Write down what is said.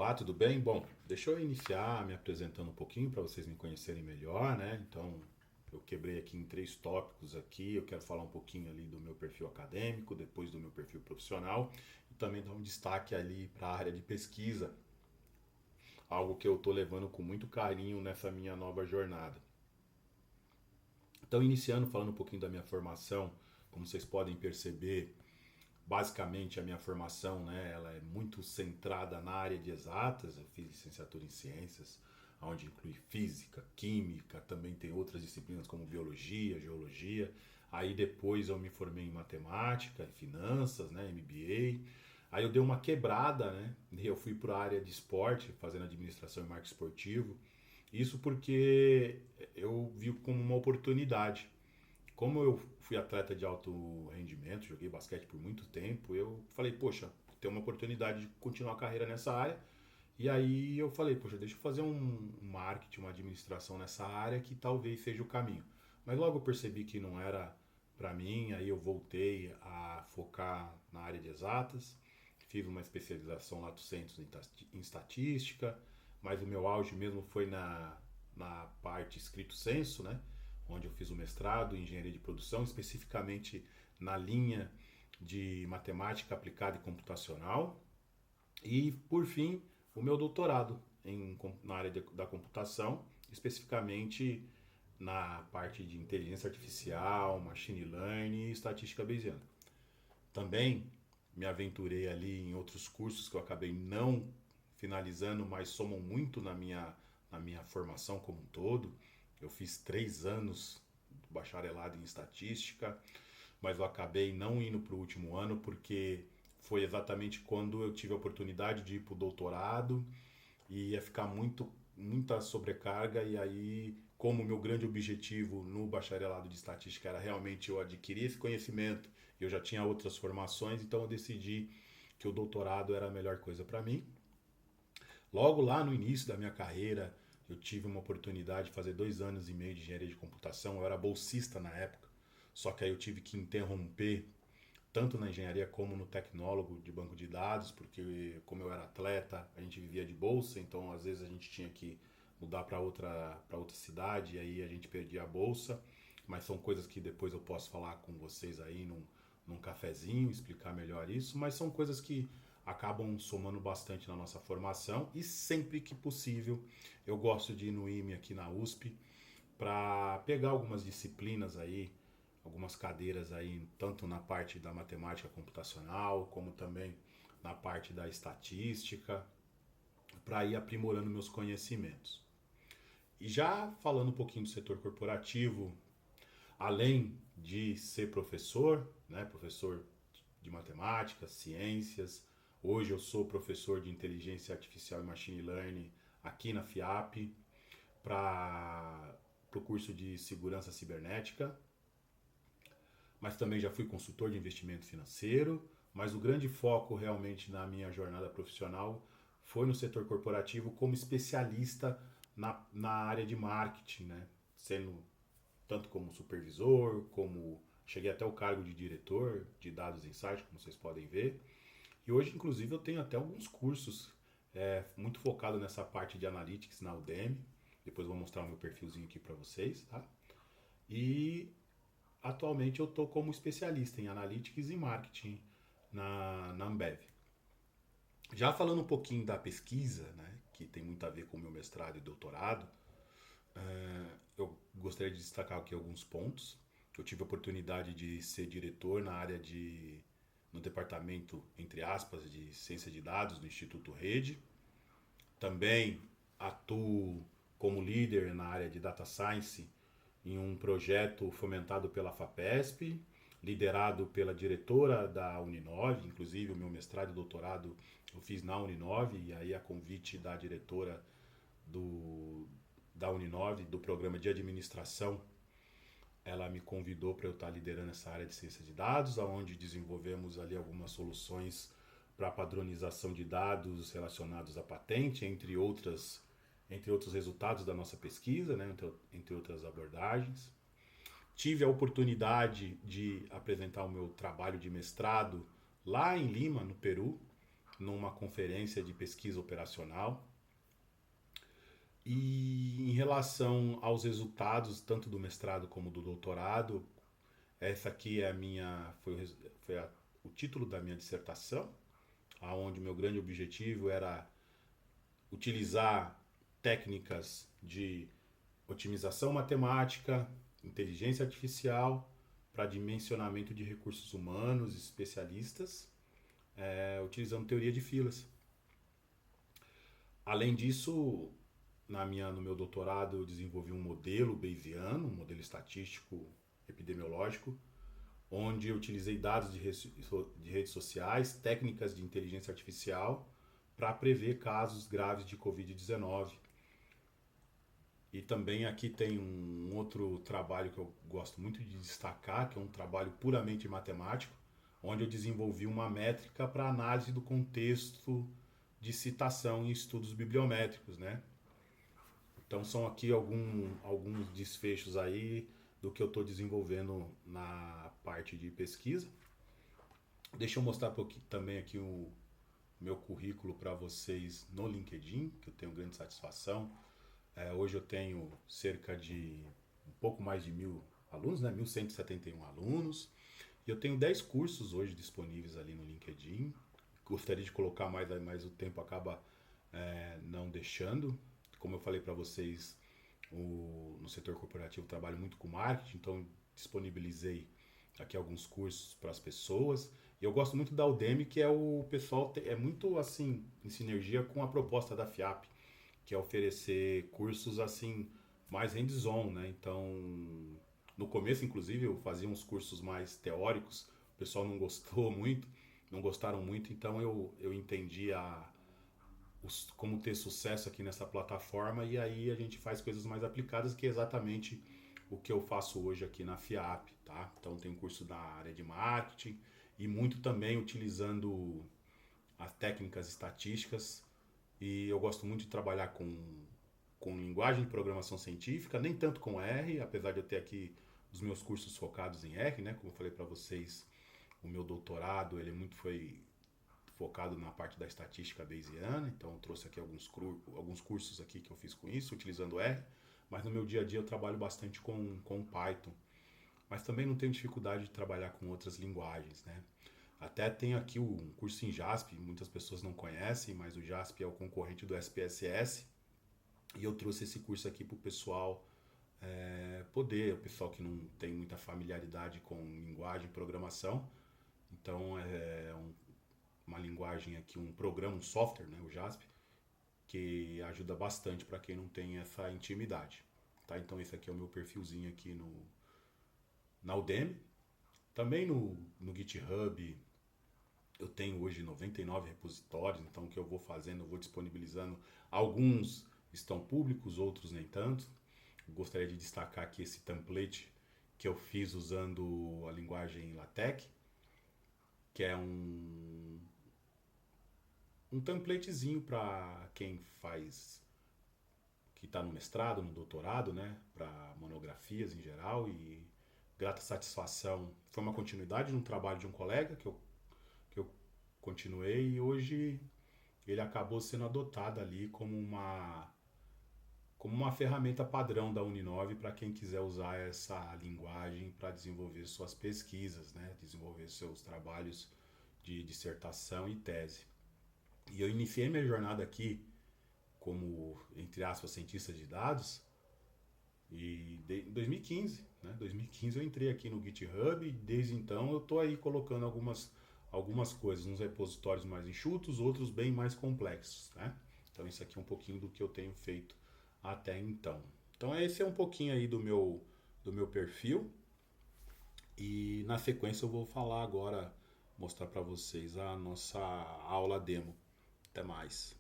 Olá, tudo bem? Bom, deixa eu iniciar me apresentando um pouquinho para vocês me conhecerem melhor, né? Então, eu quebrei aqui em três tópicos aqui. Eu quero falar um pouquinho ali do meu perfil acadêmico, depois do meu perfil profissional e também dar um destaque ali para a área de pesquisa, algo que eu estou levando com muito carinho nessa minha nova jornada. Então, iniciando falando um pouquinho da minha formação, como vocês podem perceber, basicamente a minha formação, né, ela é muito centrada na área de exatas. Eu fiz licenciatura em ciências, onde inclui física, química, também tem outras disciplinas como biologia, geologia. Aí depois eu me formei em matemática, em finanças, né, MBA. Aí eu dei uma quebrada, né, e eu fui para a área de esporte, fazendo administração e marketing esportivo. Isso porque eu vi como uma oportunidade. Como eu fui atleta de alto rendimento, joguei basquete por muito tempo, eu falei, poxa, tem uma oportunidade de continuar a carreira nessa área. E aí eu falei, poxa, deixa eu fazer um marketing, uma administração nessa área que talvez seja o caminho. Mas logo eu percebi que não era para mim, aí eu voltei a focar na área de exatas, fiz uma especialização lato sensu em estatística, mas o meu auge mesmo foi na parte escrito senso, né? Onde eu fiz o mestrado em engenharia de produção, especificamente na linha de matemática aplicada e computacional. E, por fim, o meu doutorado na área da computação, especificamente na parte de inteligência artificial, machine learning e estatística bayesiana. Também me aventurei ali em outros cursos que eu acabei não finalizando, mas somam muito na minha formação como um todo. Eu fiz 3 anos de bacharelado em estatística, mas eu acabei não indo para o último ano porque foi exatamente quando eu tive a oportunidade de ir para o doutorado e ia ficar muita sobrecarga. E aí, como o meu grande objetivo no bacharelado de estatística era realmente eu adquirir esse conhecimento, eu já tinha outras formações, então eu decidi que o doutorado era a melhor coisa para mim. Logo lá no início da minha carreira, eu tive uma oportunidade de fazer 2 anos e meio de engenharia de computação. Eu era bolsista na época, só que aí eu tive que interromper tanto na engenharia como no tecnólogo de banco de dados, porque como eu era atleta, a gente vivia de bolsa, então às vezes a gente tinha que mudar para outra cidade e aí a gente perdia a bolsa. Mas são coisas que depois eu posso falar com vocês aí num cafezinho, explicar melhor isso, mas são coisas que acabam somando bastante na nossa formação. E sempre que possível eu gosto de ir no IME aqui na USP para pegar algumas disciplinas aí, algumas cadeiras aí, tanto na parte da matemática computacional, como também na parte da estatística, para ir aprimorando meus conhecimentos. E já falando um pouquinho do setor corporativo, além de ser professor, né, professor de matemática, ciências, hoje eu sou professor de inteligência artificial e machine learning aqui na FIAP, para o curso de segurança cibernética, mas também já fui consultor de investimento financeiro. Mas o grande foco realmente na minha jornada profissional foi no setor corporativo como especialista na área de marketing, né? Sendo tanto como supervisor, como cheguei até o cargo de diretor de dados insight, como vocês podem ver. E hoje, inclusive, eu tenho até alguns cursos muito focado nessa parte de analytics na Udemy. Depois eu vou mostrar o meu perfilzinho aqui para vocês, tá? E atualmente eu estou como especialista em analytics e marketing na Ambev. Já falando um pouquinho da pesquisa, né, que tem muito a ver com o meu mestrado e doutorado, eu gostaria de destacar aqui alguns pontos. Eu tive a oportunidade de ser diretor no departamento, entre aspas, de ciência de dados do Instituto Rede. Também atuo como líder na área de data science em um projeto fomentado pela FAPESP, liderado pela diretora da Uninove. Inclusive o meu mestrado e doutorado eu fiz na Uninove, e aí a convite da diretora do, da Uninove, do programa de administração, ela me convidou para eu estar liderando essa área de ciência de dados, onde desenvolvemos ali algumas soluções para padronização de dados relacionados à patente, entre outros resultados da nossa pesquisa, né, entre outras abordagens. Tive a oportunidade de apresentar o meu trabalho de mestrado lá em Lima, no Peru, numa conferência de pesquisa operacional. E em relação aos resultados, tanto do mestrado como do doutorado, essa aqui é a minha, o título da minha dissertação, aonde o meu grande objetivo era utilizar técnicas de otimização matemática, inteligência artificial para dimensionamento de recursos humanos, especialistas, utilizando teoria de filas. Além disso, no meu doutorado eu desenvolvi um modelo bayesiano, um modelo estatístico epidemiológico, onde eu utilizei dados de redes sociais, técnicas de inteligência artificial para prever casos graves de Covid-19. E também aqui tem um outro trabalho que eu gosto muito de destacar, que é um trabalho puramente matemático, onde eu desenvolvi uma métrica para análise do contexto de citação em estudos bibliométricos, né? Então são aqui alguns desfechos aí do que eu estou desenvolvendo na parte de pesquisa. Deixa eu mostrar também aqui o meu currículo para vocês no LinkedIn, que eu tenho grande satisfação. Hoje eu tenho cerca de um pouco mais de 1.000 alunos, né? 1.171 alunos. E eu tenho 10 cursos hoje disponíveis ali no LinkedIn. Gostaria de colocar mais, mas o tempo acaba não deixando. Como eu falei para vocês, no setor corporativo eu trabalho muito com marketing, então disponibilizei aqui alguns cursos para as pessoas. E eu gosto muito da Udemy, que o pessoal é muito assim em sinergia com a proposta da FIAP, que é oferecer cursos assim mais hands-on, né? Então, no começo, inclusive, eu fazia uns cursos mais teóricos, o pessoal não gostaram muito, então eu entendi como ter sucesso aqui nessa plataforma, e aí a gente faz coisas mais aplicadas, que é exatamente o que eu faço hoje aqui na FIAP, tá? Então tem um curso da área de marketing e muito também utilizando as técnicas estatísticas, e eu gosto muito de trabalhar com linguagem de programação científica, nem tanto com R, apesar de eu ter aqui os meus cursos focados em R, né? Como eu falei para vocês, o meu doutorado foi focado na parte da estatística bayesiana, então eu trouxe aqui alguns cursos aqui que eu fiz com isso, utilizando R, mas no meu dia a dia eu trabalho bastante com Python, mas também não tenho dificuldade de trabalhar com outras linguagens, né? Até tenho aqui um curso em JASP, muitas pessoas não conhecem, mas o JASP é o concorrente do SPSS, e eu trouxe esse curso aqui para o pessoal o pessoal que não tem muita familiaridade com linguagem e programação. Então uma linguagem aqui, um programa, um software, né, o JASP, que ajuda bastante para quem não tem essa intimidade. Tá? Então esse aqui é o meu perfilzinho aqui na Udemy. Também no GitHub eu tenho hoje 99 repositórios, então o que eu vou fazendo, eu vou disponibilizando. Alguns estão públicos, outros nem tanto. Eu gostaria de destacar aqui esse template que eu fiz usando a linguagem LaTeX, que é um templatezinho para quem que está no mestrado, no doutorado, né, para monografias em geral, e grata satisfação. Foi uma continuidade de um trabalho de um colega que eu continuei, e hoje ele acabou sendo adotado ali como uma ferramenta padrão da Uninove para quem quiser usar essa linguagem para desenvolver suas pesquisas, né, desenvolver seus trabalhos de dissertação e tese. E eu iniciei minha jornada aqui como, entre aspas, cientista de dados em 2015, né? 2015 eu entrei aqui no GitHub, e desde então eu estou aí colocando algumas coisas, uns repositórios mais enxutos, outros bem mais complexos, né? Então isso aqui é um pouquinho do que eu tenho feito até então. Então esse é um pouquinho aí do meu perfil, e na sequência eu vou falar agora, mostrar para vocês a nossa aula demo. Até mais.